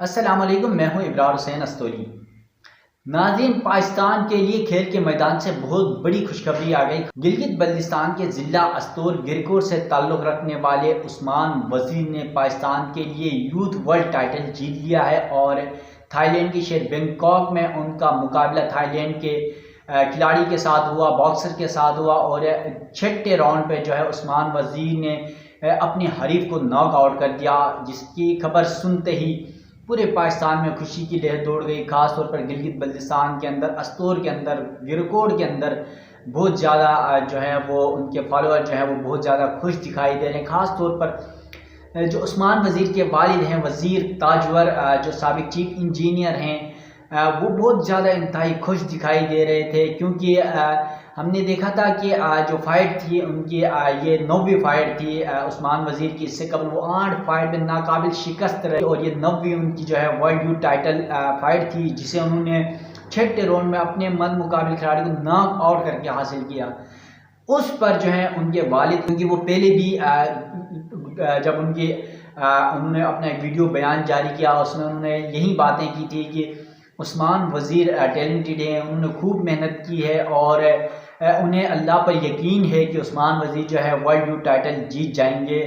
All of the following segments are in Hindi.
अस्सलाम वालेकुम, मैं हूं इब्रार हुसैन अस्तोली। नाज़रीन, पाकिस्तान के लिए खेल के मैदान से बहुत बड़ी खुशखबरी आ गई। गिलगित बल्तिस्तान के ज़िला अस्तोर गिरकोट से ताल्लुक़ रखने वाले उस्मान वज़ीर ने पाकिस्तान के लिए यूथ वर्ल्ड टाइटल जीत लिया है और थाईलैंड के शहर बैंकॉक में उनका मुकाबला थाईलैंड के खिलाड़ी के साथ हुआ, बॉक्सर के साथ हुआ और छठे राउंड पे जो है उस्मान वज़ीर ने अपने हरीफ को नॉकआउट कर दिया, जिसकी खबर सुनते ही पूरे पाकिस्तान में खुशी की लहर दौड़ गई। ख़ास तौर पर गिलगित बल्तिस्तान के अंदर, अस्तोर के अंदर, गिरकोट के अंदर बहुत ज़्यादा जो है वो उनके फॉलोअर जो है वो बहुत ज़्यादा खुश दिखाई दे रहे हैं। ख़ास तौर पर जो उस्मान वज़ीर के वालिद हैं वज़ीर ताजवर, जो साबिक चीफ इंजीनियर हैं, वो बहुत ज़्यादा इंतहाई खुश दिखाई दे रहे थे, क्योंकि हमने देखा था कि जो फाइट थी उनकी ये 9वीं फाइट थी उस्मान वज़ीर की। इससे कबल वो 8 फाइट में नाकाबिल शिकस्त रहे और ये 9वीं उनकी जो है वर्ल्ड यूथ टाइटल फाइट थी, जिसे उन्होंने छठे राउंड में अपने मद मुकाबिल खिलाड़ी को नॉक आउट करके हासिल किया। उस पर जो है उनके वालिद, क्योंकि वो पहले भी जब उन्होंने अपना एक वीडियो बयान जारी किया उसमें उन्होंने यही बातें की थी कि उस्मान वज़ीर टैलेंटेड है, उन्होंने खूब मेहनत की है और उन्हें अल्लाह पर यकीन है कि उस्मान वज़ीर जो है वर्ल्ड यूथ टाइटल जीत जाएंगे।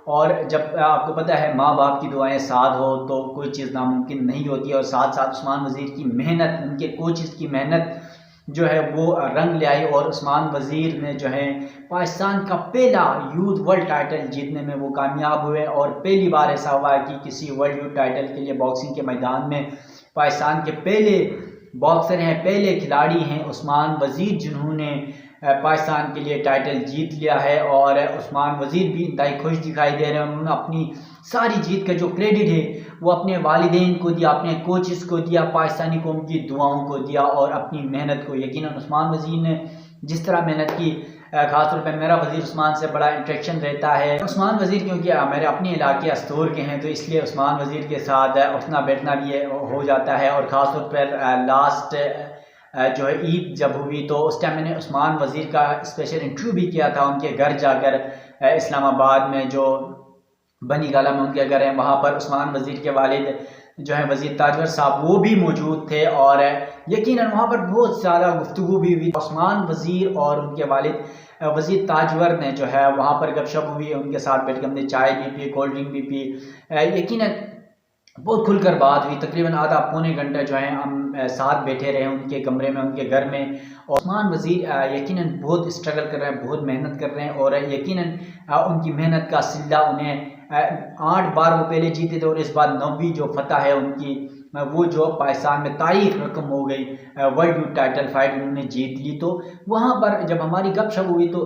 और जब आपको पता है माँ बाप की दुआएं साथ हो तो कोई चीज़ नामुमकिन नहीं होती है, और साथ साथ उस्मान वज़ीर की मेहनत, उनके कोचेस की मेहनत जो है वो रंग ले आई और उस्मान वज़ीर ने जो है पाकिस्तान का पहला यूथ वर्ल्ड टाइटल जीतने में वो कामयाब हुए। और पहली बार ऐसा हुआ है कि किसी वर्ल्ड यूथ टाइटल के लिए बॉक्सिंग के मैदान में पाकिस्तान के पहले बॉक्सर हैं, पहले खिलाड़ी हैं उस्मान वज़ीर, जिन्होंने पाकिस्तान के लिए टाइटल जीत लिया है। और उस्मान वज़ीर भी इंतहाई खुश दिखाई दे रहे हैं। उन्होंने अपनी सारी जीत का जो क्रेडिट है वो अपने वालिदैन को दिया, अपने कोचेस को दिया, पाकिस्तानी कौम की दुआओं को दिया और अपनी मेहनत को। यकीनन उस्मान वज़ीर ने जिस तरह मेहनत की, ख़ासतौर पर मेरा वज़ीर उस्मान से बड़ा इंटरेक्शन रहता है। उस्मान वज़ीर क्योंकि मेरे अपने इलाके अस्तोर के हैं तो इसलिए उस्मान वज़ीर के साथ उठना बैठना भी हो जाता है। और ख़ासतौर पर लास्ट जो है ईद जब हुई तो उस टाइम मैंने उस्मान वज़ीर का स्पेशल इंटरव्यू भी किया था उनके घर जाकर। इस्लामाबाद में जो बनी गाला में उनके घर हैं, वहाँ पर उस्मान वज़ीर के वालिद जो है वज़ीर ताजवर साहब वो भी मौजूद थे और यकीनन वहाँ पर बहुत ज़्यादा गुफ्तगू भी हुई। उस्मान वज़ीर और उनके वालिद वज़ीर ताजवर ने जो है वहाँ पर गपशप हुई, उनके साथ बैठ के हमने चाय भी पी, कोल्ड ड्रिंक भी पी। यकीनन बहुत खुलकर बात हुई। तकरीबन आधा पौने घंटा जो है हम साथ बैठे रहे उनके कमरे में, उनके घर में। और उस्मान वज़ीर यकीनन बहुत स्ट्रगल कर रहे हैं, बहुत मेहनत कर रहे हैं और यकीनन उनकी मेहनत का सिला उन्हें 8 बार वो पहले जीते थे और इस बार 9वीं जो फतह है उनकी, वो जो पाकिस्तान में तारीख रकम हो गई, वर्ल्ड यूथ टाइटल फाइट उन्होंने जीत ली। तो वहाँ पर जब हमारी गपशप हुई तो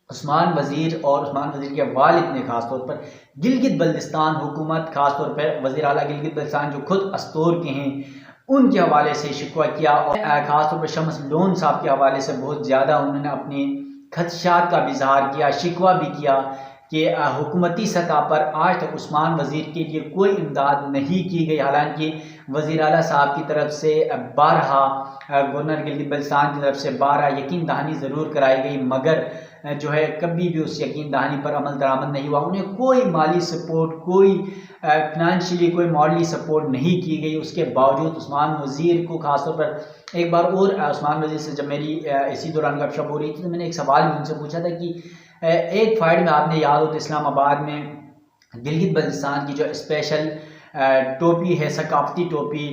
उस्मान वज़ीर और उस्मान वज़ीर के वालिद ने खासतौर पर गिलगित बल्तिस्तान हुकूमत, खासतौर पर वज़ीर आला गिलगित बल्तिस्तान जो खुद अस्तोर के हैं, उनके हवाले से शिकवा किया और ख़ासतौर पर शम्स लोन साहब के हवाले से बहुत ज़्यादा उन्होंने अपने खदशात का भी इज़हार किया, शिकवा भी किया कि हुकूमती सतह पर आज तक उस्मान वज़ीर के लिए कोई इमदाद नहीं की गई। हालांकि वज़ीर आला साहब की तरफ से 12 गवर्नर गिलगित बल्तिस्तान की तरफ से 12 यकीन दहानी ज़रूर कराई गई, मगर जो है कभी भी उस यकीन दहानी पर अमल दरामद नहीं हुआ। उन्हें कोई माली सपोर्ट, कोई फिनंशियली कोई मॉडली सपोर्ट नहीं की गई। उसके बावजूद उस्मान वज़ीर को खासतौर पर एक बार और उस्मान वज़ीर से जब मेरी इसी दौरान गपशप हो रही थी तो मैंने एक सवाल भी उनसे पूछा था कि एक फाइट में आपने याद हो तो इस्लामाबाद में गिलगित बल्तिस्तान की जो स्पेशल टोपी है, सकाफती टोपी,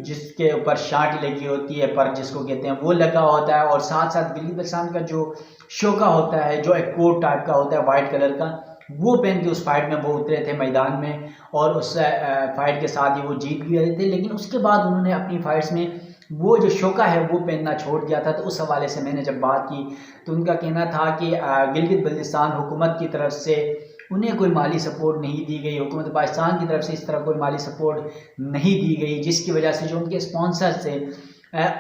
जिसके ऊपर शांट लगी होती है पर जिसको कहते हैं, वो लगा होता है और साथ साथ गिलगित बल्तिस्तान का जो शोका होता है, जो एक कोट टाइप का होता है वाइट कलर का, वो पहन के उस फाइट में वो उतरे थे मैदान में और उस फाइट के साथ ही वो जीत भी रहे थे। लेकिन उसके बाद उन्होंने अपनी फाइट्स में वो जो शोका है वो पहनना छोड़ दिया था। तो उस हवाले से मैंने जब बात की तो उनका कहना था कि गिलगित बल्तिस्तान हुकूमत की तरफ से उन्हें कोई माली सपोर्ट नहीं दी गई, हुकूमत पाकिस्तान की तरफ से इस तरह कोई माली सपोर्ट नहीं दी गई, जिसकी वजह से जो उनके स्पॉन्सर्स थे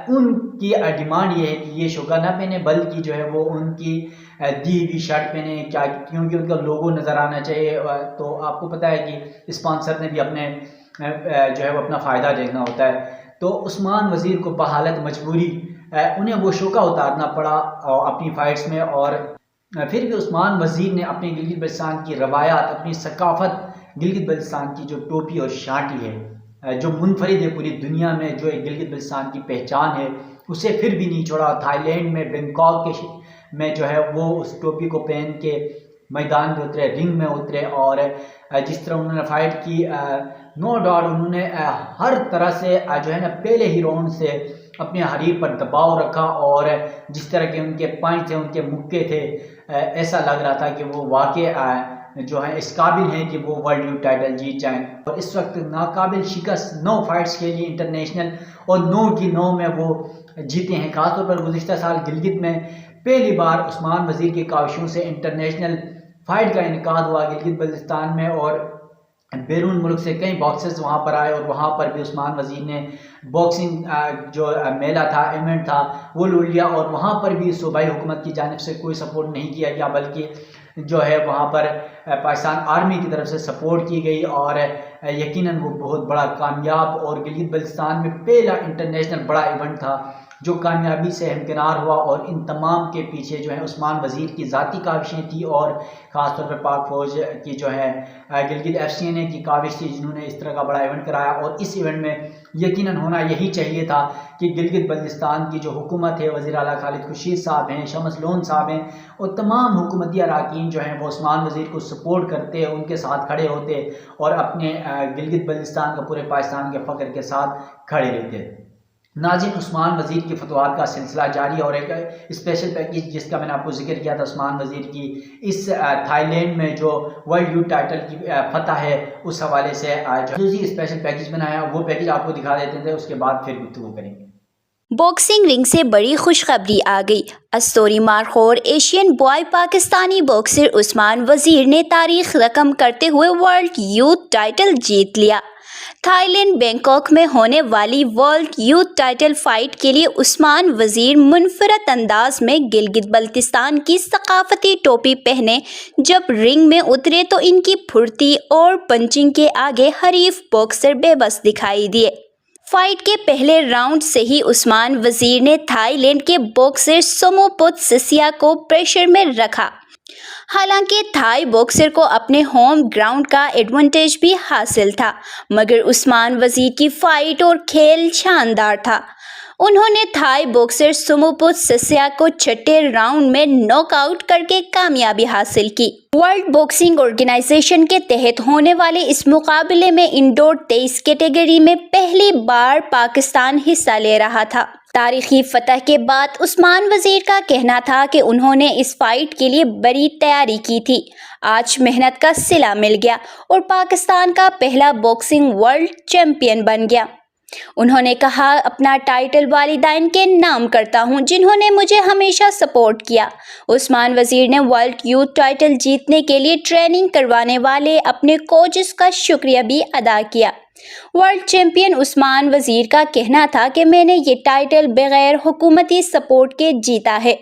उनकी डिमांड ये है कि ये शोका ना पहने, बल्कि जो है वो उनकी दी हुई शर्ट पहने, क्या, क्योंकि उनका लोगो नज़र आना चाहिए। तो आपको पता है कि स्पॉन्सर ने भी अपने जो है वो अपना फ़ायदा देखना होता है। तो उस्मान वज़ीर को बहालत मजबूरी उन्हें वो शोका उतारना पड़ा अपनी फ़ाइट्स में। और फिर भी उस्मान वज़ीर ने अपने गिलगित बल्तिस्तान की रवायात, अपनी सकाफ़त गिलगित बल्तिस्तान की जो टोपी और शाटी है जो मुनफरिद है पूरी दुनिया में, जो एक गिलगित बल्तिस्तान की पहचान है, उसे फिर भी नहीं छोड़ा। थाईलैंड में बैंकॉक में जो है वो उस टोपी को पहन के मैदान में उतरे, रिंग में उतरे और जिस तरह उन्होंने फाइट की, नो डाउट उन्होंने हर तरह से जो है ना पहले ही राउंड से अपने हरीफ पर दबाव रखा और जिस तरह के उनके पंच थे, उनके मुक्के थे, ऐसा लग रहा था कि वो वाकई जो है इस काबिल हैं कि वो वर्ल्ड यूथ टाइटल जीत जाएं। और इस वक्त नाकाबिल शिकस्त 9 फाइट्स के लिए इंटरनेशनल और 9 की 9 में वो जीते हैं। खासतौर पर गुज़िश्ता साल गिलगित में पहली बार उस्मान वज़ीर की काविशों से इंटरनेशनल फाइट का इनकाद हुआ गिलगित बल्तिस्तान में और बैरून मुल्क से कई बॉक्सर्स वहाँ पर आए और वहाँ पर भी उस्मान वज़ीर ने बॉक्सिंग जो मेला था, इवेंट था, वो लूट लिया और वहाँ पर भी सूबाई हुकूमत की जानिब से कोई सपोर्ट नहीं किया गया, बल्कि जो है वहाँ पर पाकिस्तान आर्मी की तरफ से सपोर्ट की गई और यकीनन वो बहुत बड़ा कामयाब और गिलगित बल्तिस्तान में पहला इंटरनेशनल बड़ा इवेंट था जो कामयाबी से हमकिनार हुआ। और इन तमाम के पीछे जो है उस्मान वज़ीर की ज़ाती काविशें थी और ख़ासतौर पर पाक फ़ौज की जो है गिलगित FCNA की काविश थी, जिन्होंने इस तरह का बड़ा इवेंट कराया। और इस इवेंट में यकीनन होना यही चाहिए था कि गिलगित बल्तिस्तान की जो हुकूमत है, वज़ीर आला खालिद खुर्शीद साहब हैं, शम्स लोन साहब हैं और तमाम हुकूमती अरकान जो हैं वो उस्मान वज़ीर को सपोर्ट करते, उनके साथ खड़े होते और अपने गिलगित बल्तिस्तान का पूरे पाकिस्तान के फ़ख्र के साथ खड़े रहते। नाज़रीन, उस्मान वज़ीर की फतवात का सिलसिला जारी और एक स्पेशल पैकेज जिसका मैंने आपको जिक्र किया था उस्मान वज़ीर की इस थाईलैंड में जो वर्ल्ड यूथ टाइटल की फतह है, उस हवाले से जो स्पेशल पैकेज बनाया वो पैकेज आपको दिखा देते थे, उसके बाद फिर गुफ्तगू करेंगे। बॉक्सिंग रिंग से बड़ी खुशखबरी आ गई। Astori Markhor Asian boy Pakistani boxer Usman Wazir ने तारीख रकम करते हुए वर्ल्ड यूथ टाइटल जीत लिया। थाईलैंड बैंकॉक में होने वाली वर्ल्ड यूथ टाइटल फाइट के लिए उस्मान वज़ीर मुनफरद अंदाज में गिलगित बल्तिस्तान की सकाफती टोपी पहने जब रिंग में उतरे तो इनकी फुर्ती और पंचिंग के आगे हरीफ बॉक्सर बेबस दिखाई दिए। फाइट के पहले राउंड से ही उस्मान वज़ीर ने थाईलैंड के बॉक्सर सोमोपुत सिसिया को प्रेशर में रखा। हालांकि थाई बॉक्सर को अपने होम ग्राउंड का एडवांटेज भी हासिल था, मगर उस्मान वज़ीर की फाइट और खेल शानदार था। उन्होंने थाई बॉक्सर सोमोपुत सिसिया को छठे राउंड में नॉकआउट करके कामयाबी हासिल की। वर्ल्ड बॉक्सिंग ऑर्गेनाइजेशन के तहत होने वाले इस मुकाबले में इंडोर 23 कैटेगरी में पहली बार पाकिस्तान हिस्सा ले रहा था। तारीखी फतह के बाद उस्मान वज़ीर का कहना था कि उन्होंने इस फाइट के लिए बड़ी तैयारी की थी। आज मेहनत का सिला मिल गया और पाकिस्तान का पहला बॉक्सिंग वर्ल्ड चैंपियन बन गया। उन्होंने कहा, अपना टाइटल वालिदैन के नाम करता हूं जिन्होंने मुझे हमेशा सपोर्ट किया। उस्मान वज़ीर ने वर्ल्ड यूथ टाइटल जीतने के लिए ट्रेनिंग करवाने वाले अपने कोचेस का शुक्रिया भी अदा किया। वर्ल्ड चैंपियन उस्मान वज़ीर का कहना था कि मैंने ये टाइटल बगैर हुकूमती सपोर्ट के जीता है।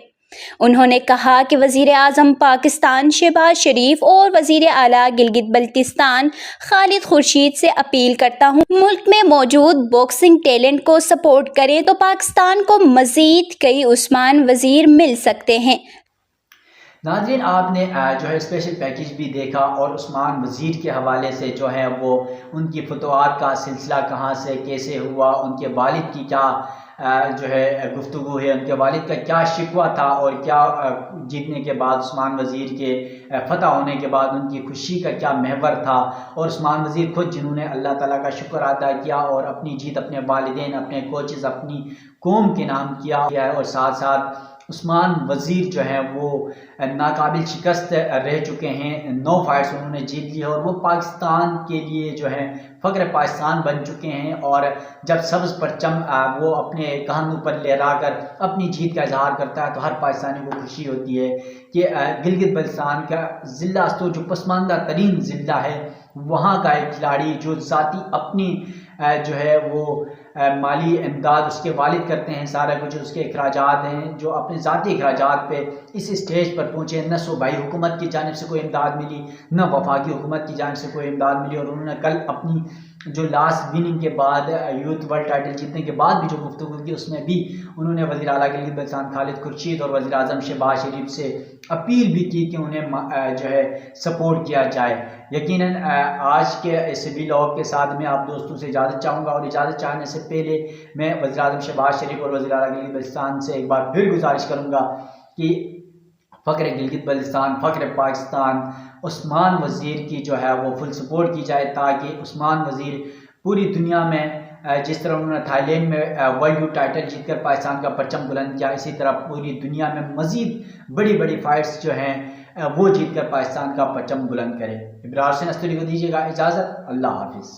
उन्होंने कहा कि वज़ीर आज़म पाकिस्तान शहबाज शरीफ और वज़ीर आला गिलगित बल्तिस्तान खालिद खुर्शीद से अपील करता हूँ, मुल्क में मौजूद बॉक्सिंग टैलेंट को सपोर्ट करें तो पाकिस्तान को मज़ीद कई उस्मान वज़ीर मिल सकते हैं। नाज़रीन, आपने जो है स्पेशल पैकेज भी देखा और उस्मान वज़ीर के हवाले से जो है वो उनकी फतवात का सिलसिला कहाँ से कैसे हुआ, उनके वालिद की क्या जो है गुफ्तगू है, उनके वालिद का क्या शिकवा था और क्या जीतने के बाद उस्मान वज़ीर के फतह होने के बाद उनकी खुशी का क्या महवर था और उस्मान वज़ीर खुद जिन्होंने अल्लाह ताला का शुक्र अदा किया और अपनी जीत अपने वालिदैन, अपने कोचेज़, अपनी कौम के नाम किया है। और साथ साथ उस्मान वज़ीर जो है वो नाकाबिल शिकस्त रह चुके हैं, 9 फाइट्स उन्होंने जीत ली है और वो पाकिस्तान के लिए जो है फ़ख्र पाकिस्तान बन चुके हैं। और जब सब्ज़ परचम वो अपने कानों पर लहरा कर अपनी जीत का इजहार करता है तो हर पाकिस्तानी को खुशी होती है कि गिलगित बल्तिस्तान का ज़िला अस्तोर जो पसमानदा तरीन ज़िला है, वहाँ का एक खिलाड़ी जो ज़ाती अपनी जो है वो माली इमदाद उसके वालिद करते हैं, सारा कुछ उसके अखराजात हैं जो अपने ज़ाती अखराजात पे इस स्टेज पर पहुँचे। न सूबाई हुकूमत की जानिब से कोई इमदाद मिली, न वफाकी हुकूमत की जानिब से कोई इमदाद मिली और उन्होंने कल अपनी जो लास्ट विनिंग के बाद यूथ वर्ल्ड टाइटल जीतने के बाद भी जो गुफ्तगू की उसमें भी उन्होंने वज़ीर आला गिलगित बल्तिस्तान खालिद खुर्शीद और वज़ीर आज़म शहबाज शरीफ से अपील भी की कि उन्हें जो है सपोर्ट किया जाए। यकीनन आज के इस व्लॉग के साथ मैं आप दोस्तों से इजाज़त चाहूँगा, और इजाज़त चाहने से पहले मैं वज़ीर आज़म शहबाज शरीफ और वज़ीर आला गिलगित बल्तिस्तान से एक बार फिर गुजारिश करूँगा कि फ़ख्र गिलगित बल्तिस्तान, फ़ख्र पाकिस्तान उस्मान वज़ीर की जो है वो फुल सपोर्ट की जाए, ताकि उस्मान वज़ीर पूरी दुनिया में जिस तरह उन्होंने थाईलैंड में वर्ल्ड यूथ टाइटल जीतकर पाकिस्तान का परचम बुलंद किया, इसी तरह पूरी दुनिया में मज़ीद बड़ी बड़ी फाइट्स जो हैं वो जीतकर पाकिस्तान का परचम बुलंद करें। इब्रार हुसैन अस्तूरी को दीजिएगा इजाज़त। अल्लाह हाफिज़।